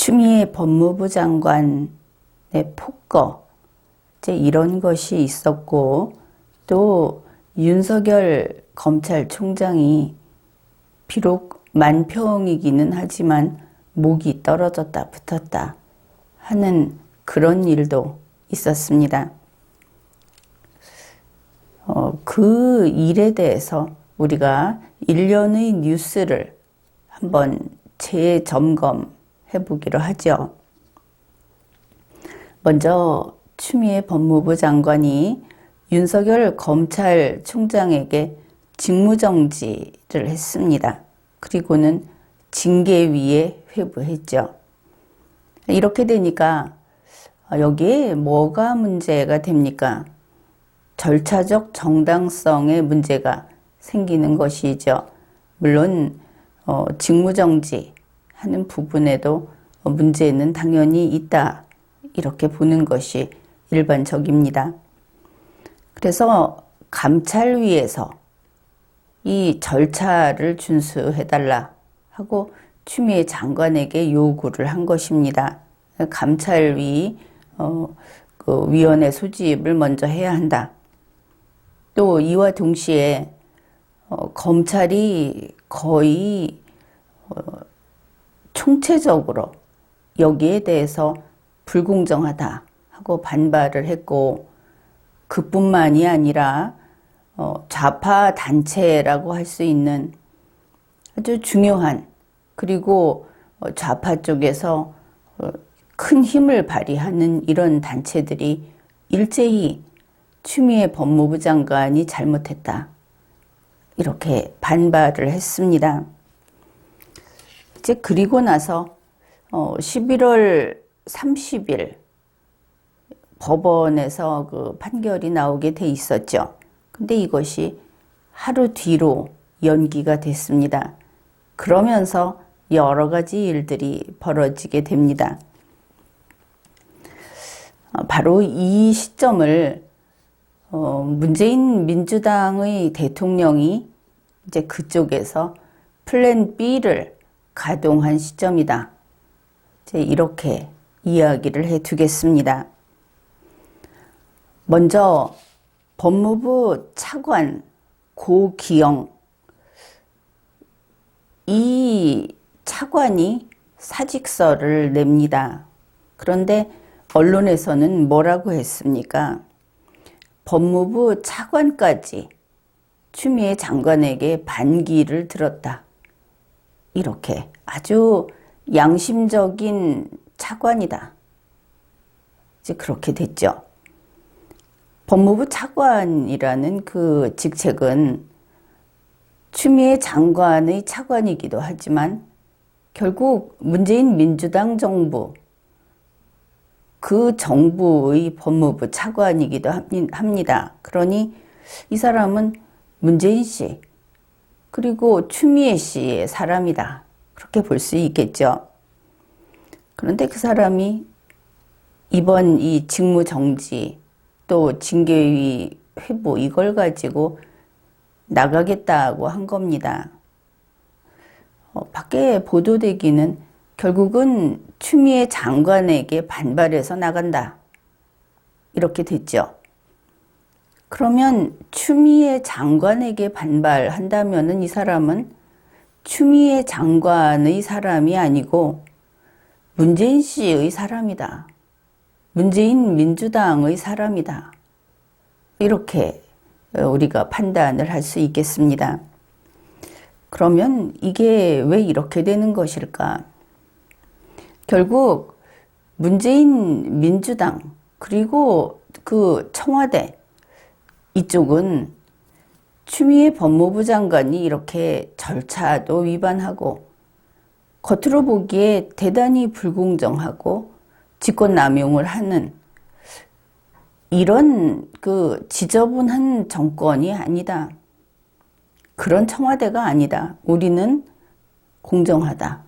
추미애 법무부 장관의 폭거, 이제 이런 것이 있었고, 또 윤석열 검찰총장이 비록 만평이기는 하지만 목이 떨어졌다 붙었다 하는 그런 일도 있었습니다. 그 일에 대해서 우리가 일련의 뉴스를 한번 재점검해 보기로 하죠. 먼저 추미애 법무부 장관이 윤석열 검찰총장에게 직무정지를 했습니다. 그리고는 징계위에 회부했죠. 이렇게 되니까 여기에 뭐가 문제가 됩니까? 절차적 정당성의 문제가 생기는 것이죠. 물론 직무정지 하는 부분에도 문제는 당연히 있다, 이렇게 보는 것이 일반적입니다. 그래서 감찰위에서 이 절차를 준수해달라 하고 추미애 장관에게 요구를 한 것입니다. 감찰위 그 위원회 소집을 먼저 해야 한다. 또 이와 동시에 검찰이 거의 총체적으로 여기에 대해서 불공정하다 하고 반발을 했고, 그뿐만이 아니라 좌파 단체라고 할 수 있는 아주 중요한, 그리고 좌파 쪽에서 큰 힘을 발휘하는 이런 단체들이 일제히 추미애 법무부 장관이 잘못했다, 이렇게 반발을 했습니다. 이제 그리고 나서 11월 30일 법원에서 그 판결이 나오게 돼 있었죠. 근데 이것이 하루 뒤로 연기가 됐습니다. 그러면서 여러 가지 일들이 벌어지게 됩니다. 바로 이 시점을 문재인 민주당의 대통령이 이제 그쪽에서 플랜 B를 가동한 시점이다, 이제 이렇게 이야기를 해 두겠습니다. 먼저 법무부 차관 고기영, 이 차관이 사직서를 냅니다. 그런데 언론에서는 뭐라고 했습니까? 법무부 차관까지 추미애 장관에게 반기를 들었다, 이렇게 아주 양심적인 차관이다, 이제 그렇게 됐죠. 법무부 차관이라는 그 직책은 추미애 장관의 차관이기도 하지만 결국 문재인 민주당 정부, 그 정부의 법무부 차관이기도 합니다. 그러니 이 사람은 문재인 씨 그리고 추미애 씨의 사람이다, 그렇게 볼 수 있겠죠. 그런데 그 사람이 이번 이 직무정지 또 징계위 회부, 이걸 가지고 나가겠다고 한 겁니다. 밖에 보도되기는 결국은 추미애 장관에게 반발해서 나간다, 이렇게 됐죠. 그러면 추미애 장관에게 반발한다면은 이 사람은 추미애 장관의 사람이 아니고 문재인 씨의 사람이다, 문재인 민주당의 사람이다, 이렇게 우리가 판단을 할 수 있겠습니다. 그러면 이게 왜 이렇게 되는 것일까? 결국 문재인 민주당 그리고 그 청와대 이쪽은 추미애 법무부 장관이 이렇게 절차도 위반하고 겉으로 보기에 대단히 불공정하고 직권남용을 하는 이런 그 지저분한 정권이 아니다, 그런 청와대가 아니다, 우리는 공정하다,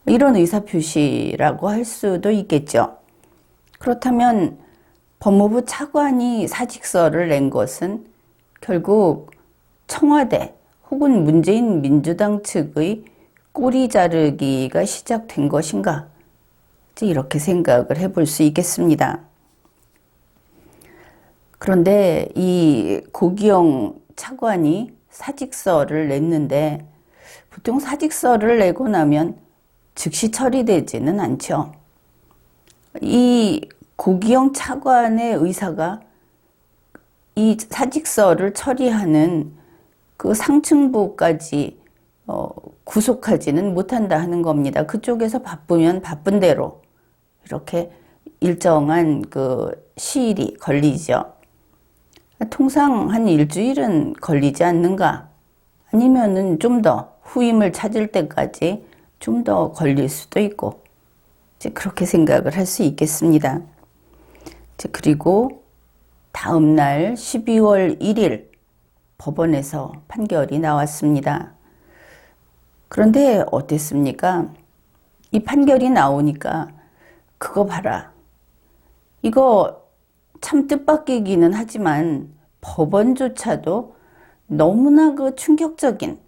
이런 의사표시라고 할 수도 있겠죠. 그렇다면 법무부 차관이 사직서를 낸 것은 결국 청와대 혹은 문재인 민주당 측의 꼬리 자르기가 시작된 것인가, 이렇게 생각을 해볼 수 있겠습니다. 그런데 이 고기영 차관이 사직서를 냈는데 보통 사직서를 내고 나면 즉시 처리되지는 않죠. 이 고기영 차관의 의사가 이 사직서를 처리하는 그 상층부까지 구속하지는 못한다 하는 겁니다. 그쪽에서 바쁘면 바쁜 대로 이렇게 일정한 그 시일이 걸리죠. 통상 한 일주일은 걸리지 않는가? 아니면은 좀 더 후임을 찾을 때까지 좀 더 걸릴 수도 있고, 이제 그렇게 생각을 할 수 있겠습니다. 이제 그리고 다음 날 12월 1일 법원에서 판결이 나왔습니다. 그런데 어땠습니까? 이 판결이 나오니까 그거 봐라. 이거 참 뜻밖이기는 하지만 법원조차도 너무나 그 충격적인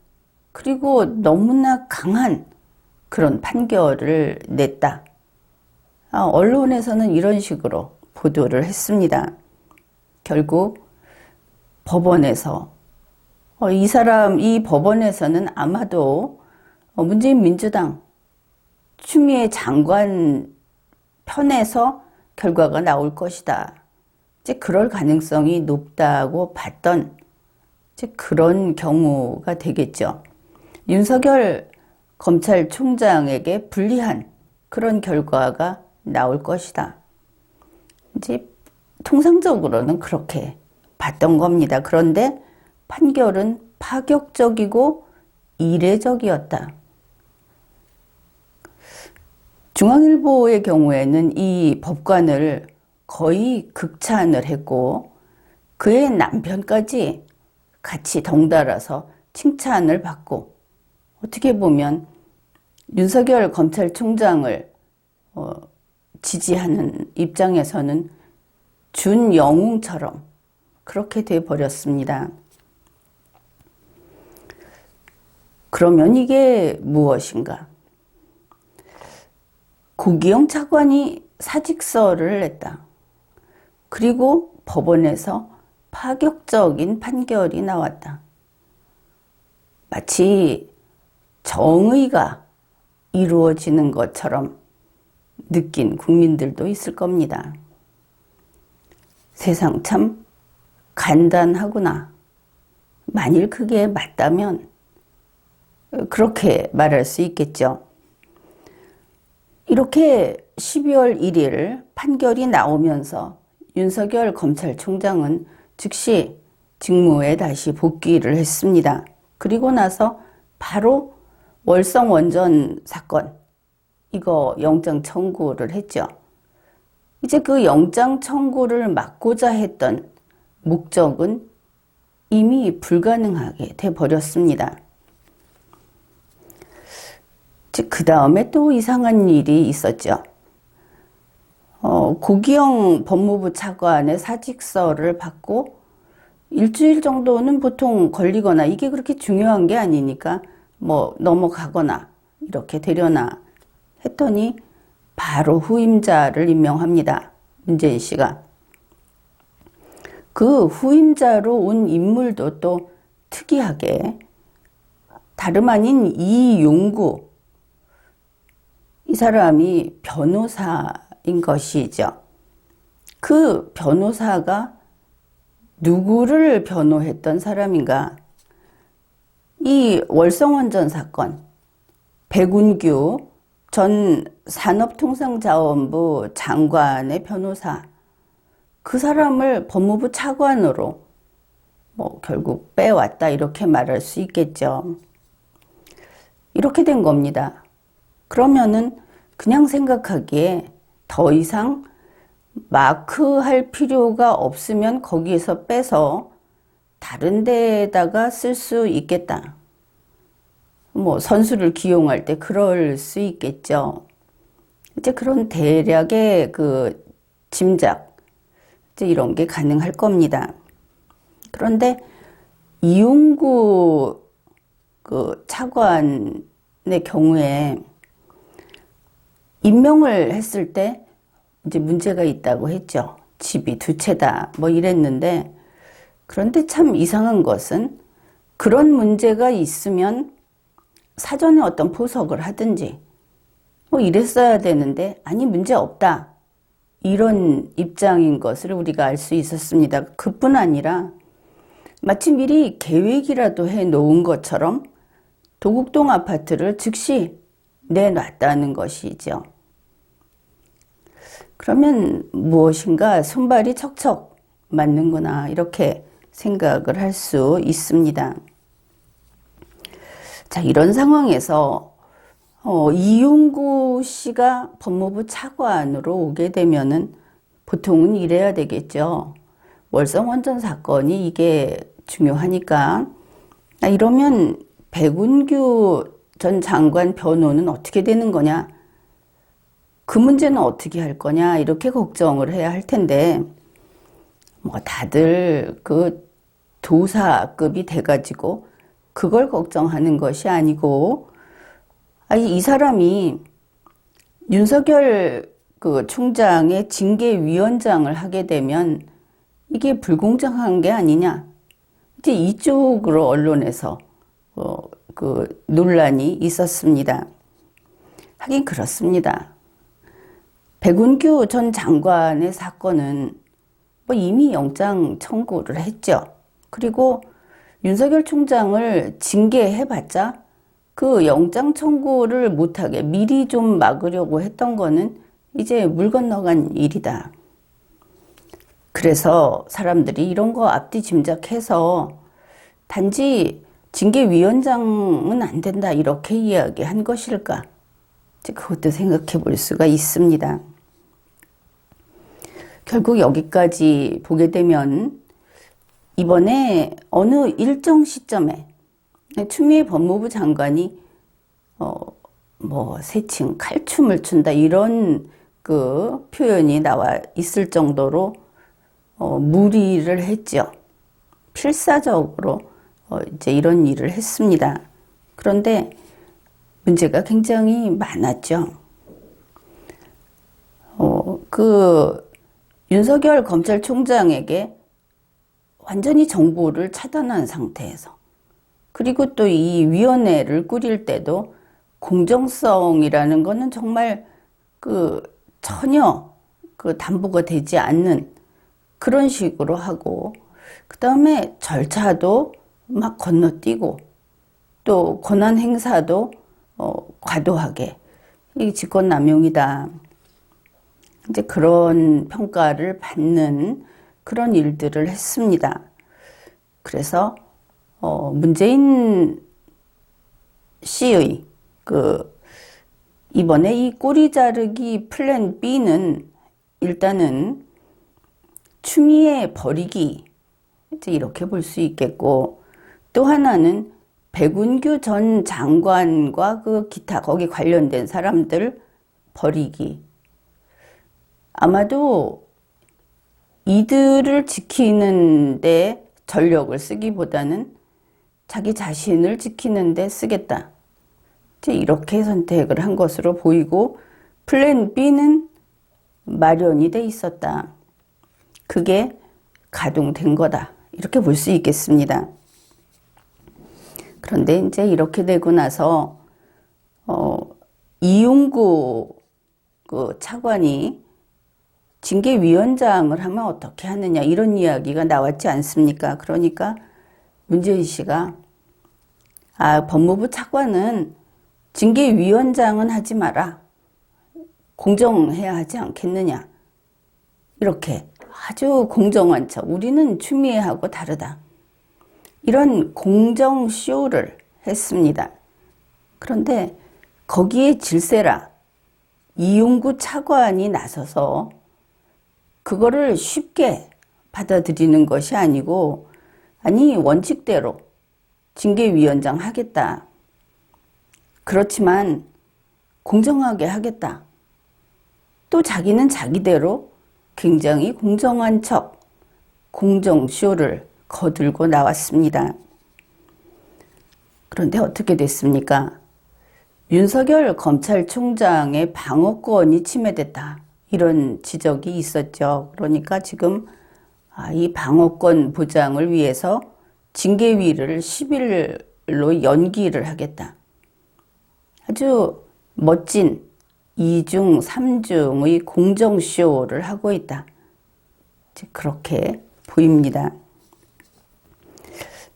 그리고 너무나 강한 그런 판결을 냈다. 언론에서는 이런 식으로 보도를 했습니다. 결국 법원에서 이 법원에서는 아마도 문재인 민주당 추미애 장관 편에서 결과가 나올 것이다. 이제 그럴 가능성이 높다고 봤던 이제 그런 경우가 되겠죠. 윤석열 검찰총장에게 불리한 그런 결과가 나올 것이다. 이제 통상적으로는 그렇게 봤던 겁니다. 그런데 판결은 파격적이고 이례적이었다. 중앙일보의 경우에는 이 법관을 거의 극찬을 했고 그의 남편까지 같이 덩달아서 칭찬을 받고 어떻게 보면 윤석열 검찰총장을 지지하는 입장에서는 준영웅처럼 그렇게 돼 버렸습니다. 그러면 이게 무엇인가? 고기영 차관이 사직서를 냈다. 그리고 법원에서 파격적인 판결이 나왔다. 마치 정의가 이루어지는 것처럼 느낀 국민들도 있을 겁니다. 세상 참 간단하구나. 만일 그게 맞다면 그렇게 말할 수 있겠죠. 이렇게 12월 1일 판결이 나오면서 윤석열 검찰총장은 즉시 직무에 다시 복귀를 했습니다. 그리고 나서 바로 월성 원전 사건, 이거 영장 청구를 했죠. 이제 그 영장 청구를 막고자 했던 목적은 이미 불가능하게 돼버렸습니다. 그 다음에 또 이상한 일이 있었죠. 고기영 법무부 차관의 사직서를 받고 일주일 정도는 보통 걸리거나 이게 그렇게 중요한 게 아니니까 뭐 넘어가거나 이렇게 되려나 했더니 바로 후임자를 임명합니다. 문재인 씨가. 그 후임자로 온 인물도 또 특이하게 다름 아닌 이용구, 이 사람이 변호사인 것이죠. 그 변호사가 누구를 변호했던 사람인가? 이 월성원전 사건, 백운규 전 산업통상자원부 장관의 변호사, 그 사람을 법무부 차관으로 결국 빼왔다 이렇게 말할 수 있겠죠. 이렇게 된 겁니다. 그러면은 그냥 생각하기에 더 이상 마크할 필요가 없으면 거기에서 빼서 다른 데에다가 쓸 수 있겠다. 선수를 기용할 때 그럴 수 있겠죠. 이제 그런 대략의 그 짐작, 이제 이런 게 가능할 겁니다. 그런데 이용구 그 차관의 경우에 임명을 했을 때 이제 문제가 있다고 했죠. 집이 두 채다 뭐 이랬는데, 그런데 참 이상한 것은 그런 문제가 있으면 사전에 어떤 포석을 하든지 뭐 이랬어야 되는데, 아니 문제 없다 이런 입장인 것을 우리가 알 수 있었습니다. 그뿐 아니라 마치 미리 계획이라도 해 놓은 것처럼 도곡동 아파트를 즉시 내놨다는 것이죠. 그러면 무엇인가 손발이 척척 맞는구나 이렇게 생각을 할 수 있습니다. 자, 이런 상황에서 이용구 씨가 법무부 차관으로 오게 되면은 보통은 이래야 되겠죠. 월성 원전 사건이 이게 중요하니까, 이러면 백운규 전 장관 변호는 어떻게 되는 거냐, 그 문제는 어떻게 할 거냐 이렇게 걱정을 해야 할 텐데, 뭐 다들 그 도사급이 돼가지고 그걸 걱정하는 것이 아니고, 이 사람이 윤석열 그 총장의 징계위원장을 하게 되면 이게 불공정한 게 아니냐, 이제 이쪽으로 언론에서 그 논란이 있었습니다. 하긴 그렇습니다. 백운규 전 장관의 사건은 뭐 이미 영장 청구를 했죠. 그리고 윤석열 총장을 징계해봤자 그 영장 청구를 못하게 미리 좀 막으려고 했던 거는 이제 물 건너간 일이다. 그래서 사람들이 이런 거 앞뒤 짐작해서 단지 징계위원장은 안 된다 이렇게 이야기한 것일까? 그것도 생각해 볼 수가 있습니다. 결국 여기까지 보게 되면 이번에 어느 일정 시점에 추미애 법무부 장관이 뭐 새칭 칼춤을 춘다 이런 그 표현이 나와 있을 정도로 무리를 했죠. 필사적으로 이제 이런 일을 했습니다. 그런데 문제가 굉장히 많았죠. 그 윤석열 검찰총장에게 완전히 정보를 차단한 상태에서, 그리고 또 이 위원회를 꾸릴 때도 공정성이라는 거는 정말 전혀 담보가 되지 않는 그런 식으로 하고, 그 다음에 절차도 막 건너뛰고, 또 권한 행사도 과도하게, 이게 직권남용이다. 이제 그런 평가를 받는 그런 일들을 했습니다. 그래서 문재인 씨의 이번에 이 꼬리 자르기 플랜 B는 일단은 추미애 버리기, 이제 이렇게 볼 수 있겠고, 또 하나는 백운규 전 장관과 그 기타 거기 관련된 사람들 버리기. 아마도 이들을 지키는데 전력을 쓰기보다는 자기 자신을 지키는데 쓰겠다. 이렇게 선택을 한 것으로 보이고, 플랜 B는 마련이 돼 있었다. 그게 가동된 거다. 이렇게 볼 수 있겠습니다. 그런데 이제 이렇게 되고 나서 이용구 그 차관이 징계위원장을 하면 어떻게 하느냐 이런 이야기가 나왔지 않습니까? 그러니까 문재인 씨가 법무부 차관은 징계위원장은 하지 마라. 공정해야 하지 않겠느냐. 이렇게 아주 공정한 척. 우리는 추미애하고 다르다. 이런 공정쇼를 했습니다. 그런데 거기에 질세라 이용구 차관이 나서서 그거를 쉽게 받아들이는 것이 아니고, 아니 원칙대로 징계위원장 하겠다. 그렇지만 공정하게 하겠다. 또 자기는 자기대로 굉장히 공정한 척 공정쇼를 거들고 나왔습니다. 그런데 어떻게 됐습니까? 윤석열 검찰총장의 방어권이 침해됐다. 이런 지적이 있었죠. 그러니까 지금 이 방어권 보장을 위해서 징계위를 10일로 연기를 하겠다. 아주 멋진 2중, 3중의 공정쇼를 하고 있다. 그렇게 보입니다.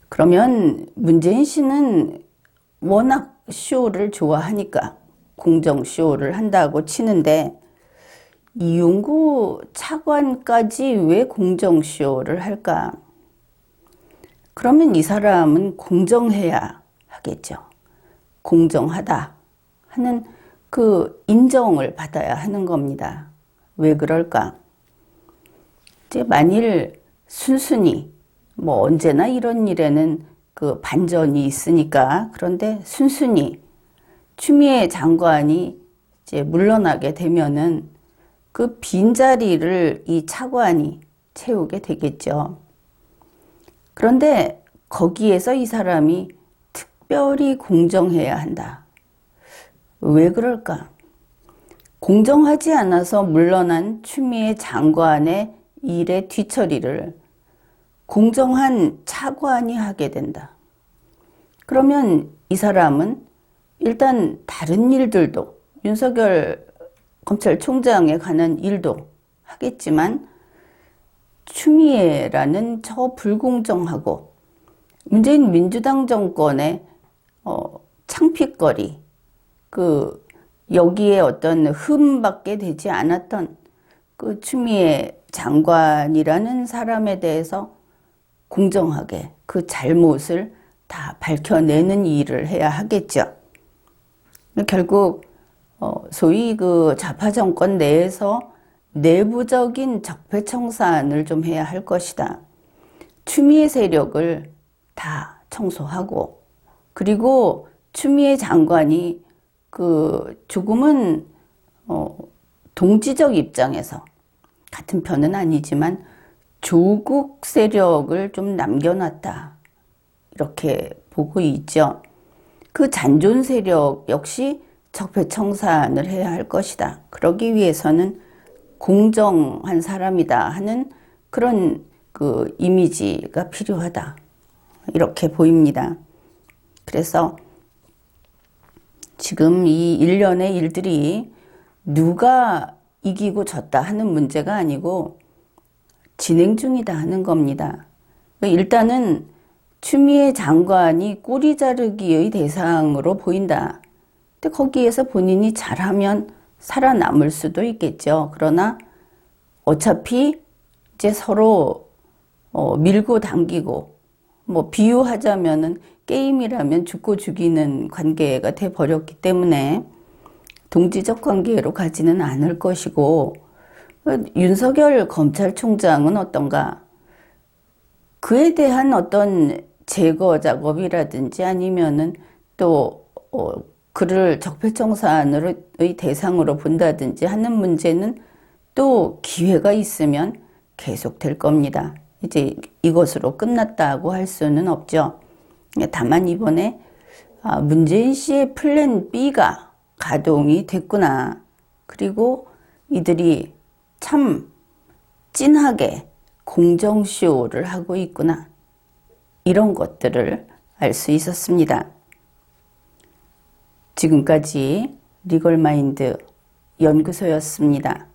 그러면 문재인 씨는 워낙 쇼를 좋아하니까 공정쇼를 한다고 치는데 이용구 차관까지 왜 공정쇼를 할까? 그러면 이 사람은 공정해야 하겠죠. 공정하다 하는 그 인정을 받아야 하는 겁니다. 왜 그럴까? 이제 만일 순순히 뭐 언제나 이런 일에는 그 반전이 있으니까 그런데 순순히 추미애 장관이 이제 물러나게 되면은 그 빈자리를 이 차관이 채우게 되겠죠. 그런데 거기에서 이 사람이 특별히 공정해야 한다. 왜 그럴까? 공정하지 않아서 물러난 추미애 장관의 일의 뒤처리를 공정한 차관이 하게 된다. 그러면 이 사람은 일단 다른 일들도 윤석열 검찰총장에 관한 일도 하겠지만 추미애라는 저 불공정하고 문재인 민주당 정권의 창피거리, 그 여기에 어떤 흠밖에 되지 않았던 그 추미애 장관이라는 사람에 대해서 공정하게 그 잘못을 다 밝혀내는 일을 해야 하겠죠. 결국 소위 그 좌파 정권 내에서 내부적인 적폐청산을 좀 해야 할 것이다. 추미애 세력을 다 청소하고 그리고 추미애 장관이 그 조금은 동지적 입장에서 같은 편은 아니지만 조국 세력을 좀 남겨놨다. 이렇게 보고 있죠. 그 잔존 세력 역시 적폐청산을 해야 할 것이다. 그러기 위해서는 공정한 사람이다 하는 그런 그 이미지가 필요하다. 이렇게 보입니다. 그래서 지금 이 일련의 일들이 누가 이기고 졌다 하는 문제가 아니고 진행 중이다 하는 겁니다. 일단은 추미애 장관이 꼬리 자르기의 대상으로 보인다. 근데 거기에서 본인이 잘하면 살아남을 수도 있겠죠. 그러나 어차피 이제 서로 밀고 당기고 뭐 비유하자면은 게임이라면 죽고 죽이는 관계가 돼 버렸기 때문에 동지적 관계로 가지는 않을 것이고 윤석열 검찰총장은 어떤가? 그에 대한 어떤 제거 작업이라든지 아니면은 또 그를 적폐청산의 대상으로 본다든지 하는 문제는 또 기회가 있으면 계속될 겁니다. 이제 이것으로 끝났다고 할 수는 없죠. 다만 이번에 문재인 씨의 플랜 B가 가동이 됐구나. 그리고 이들이 참 찐하게 공정쇼를 하고 있구나. 이런 것들을 알 수 있었습니다. 지금까지 리걸마인드 연구소였습니다.